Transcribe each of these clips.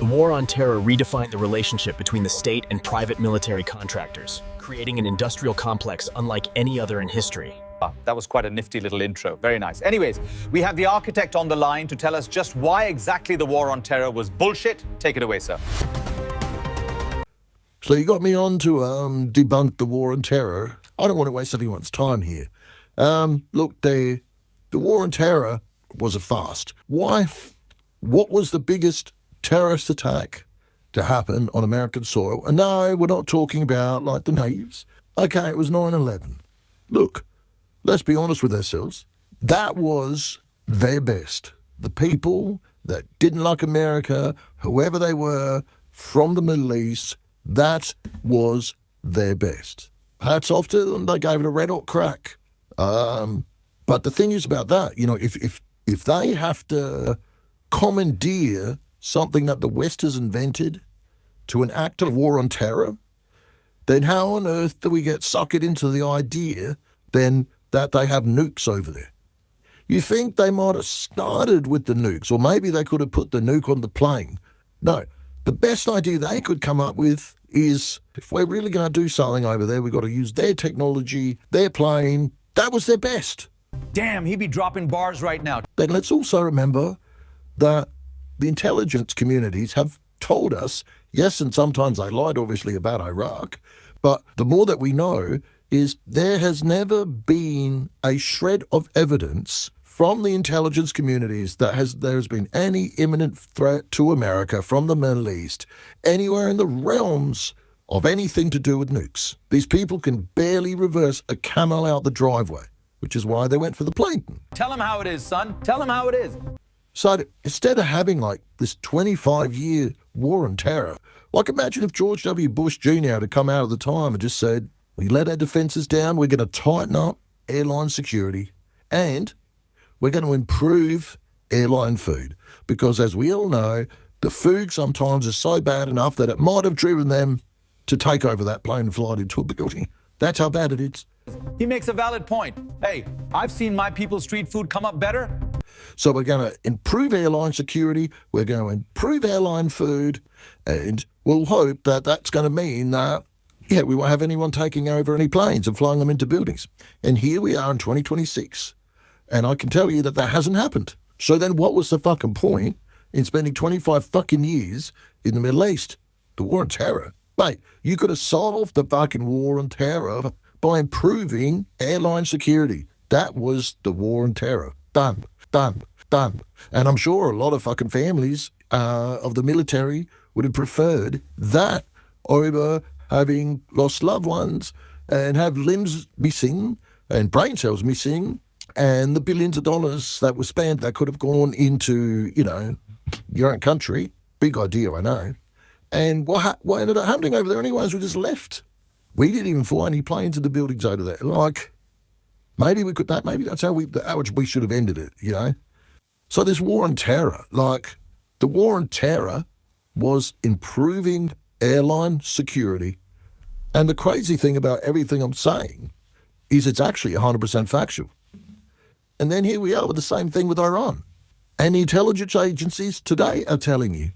The war on terror redefined the relationship between the state and private military contractors, creating an industrial complex unlike any other in history. That was quite a nifty little intro. Very nice. Anyways, we have the architect on the line to tell us just why exactly the war on terror was bullshit. Take it away, sir. So you got me on to debunk the war on terror. I don't want to waste anyone's time here. Look, the war on terror was a farce. Why? What was the biggest terrorist attack to happen on American soil? And no, we're not talking about like the natives. Okay, it was 9/11. Look, let's be honest with ourselves. That was their best. The people that didn't like America, whoever they were, from the Middle East, that was their best. Hats off to them. They gave it a red hot crack. But the thing is about that, you know, if they have to commandeer something that the West has invented to enact a war on terror, then how on earth do we get suckered into the idea then that they have nukes over there? You think they might have started with the nukes, or maybe they could have put the nuke on the plane. No, the best idea they could come up with is, if we're really going to do something over there, we've got to use their technology, their plane. That was their best. Damn, he'd be dropping bars right now. Then let's also remember that the intelligence communities have told us, yes, and sometimes they lied obviously about Iraq, but the more that we know is there has never been a shred of evidence from the intelligence communities that there has been any imminent threat to America from the Middle East, anywhere in the realms of anything to do with nukes. These people can barely reverse a camel out the driveway, which is why they went for the plane. Tell him how it is, son. Tell him how it is. So instead of having like this 25-year war on terror, like imagine if George W. Bush Jr. had come out at the time and just said, we let our defenses down, we're going to tighten up airline security, and we're going to improve airline food. Because as we all know, the food sometimes is so bad enough that it might have driven them to take over that plane and fly it into a building. That's how bad it is. He makes a valid point. Hey, I've seen my people's street food come up better. So we're going to improve airline security, we're going to improve airline food, and we'll hope that that's going to mean that, yeah, we won't have anyone taking over any planes and flying them into buildings. And here we are in 2026, and I can tell you that hasn't happened. So then what was the fucking point in spending 25 fucking years in the Middle East? The war on terror? Mate, you could have solved the fucking war on terror by improving airline security. That was the war on terror. Done. Done. And I'm sure a lot of fucking families of the military would have preferred that over having lost loved ones and have limbs missing and brain cells missing and the billions of dollars that were spent that could have gone into, you know, your own country. Big idea, I know. And what ended up happening over there anyways, we just left. We didn't even fly any planes in the buildings over there. Like, maybe we could, maybe that's how we should have ended it, you know? So this war on terror, like, the war on terror was improving airline security. And the crazy thing about everything I'm saying is it's actually 100% factual. And then here we are with the same thing with Iran. And the intelligence agencies today are telling you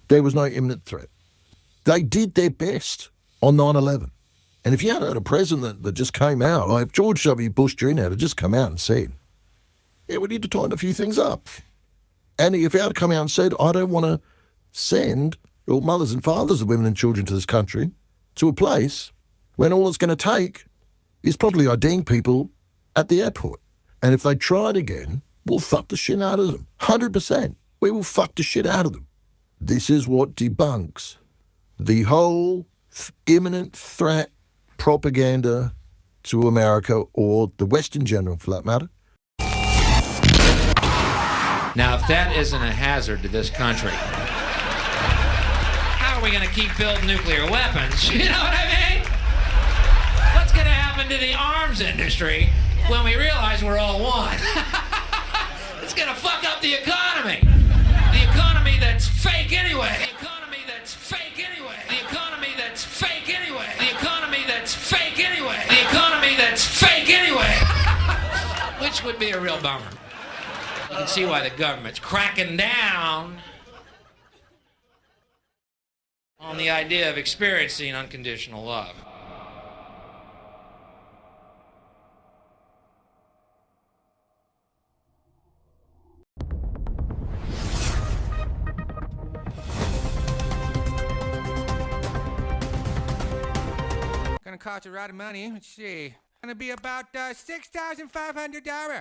there was no imminent threat. They did their best on 9/11. And if you had a president that just came out, like George W. Bush Jr. had just come out and said, yeah, we need to tighten a few things up. And if he had come out and said, I don't want to send all mothers and fathers of women and children to this country to a place when all it's going to take is probably IDing people at the airport. And if they try it again, we'll fuck the shit out of them. 100%. We will fuck the shit out of them. This is what debunks the whole imminent threat propaganda to America, or the West in general for that matter. Now, if that isn't a hazard to this country, how are we going to keep building nuclear weapons? You know what I mean? What's going to happen to the arms industry when we realize we're all one? It's going to fuck up the economy. The economy that's fake anyway. The economy that's fake anyway. The economy that's fake anyway. The economy that's fake anyway. The economy that's fake anyway. Which would be a real bummer. You can see why the government's cracking down on the idea of experiencing unconditional love. Gonna cost a lot of money. Let's see. Gonna be about $6,500.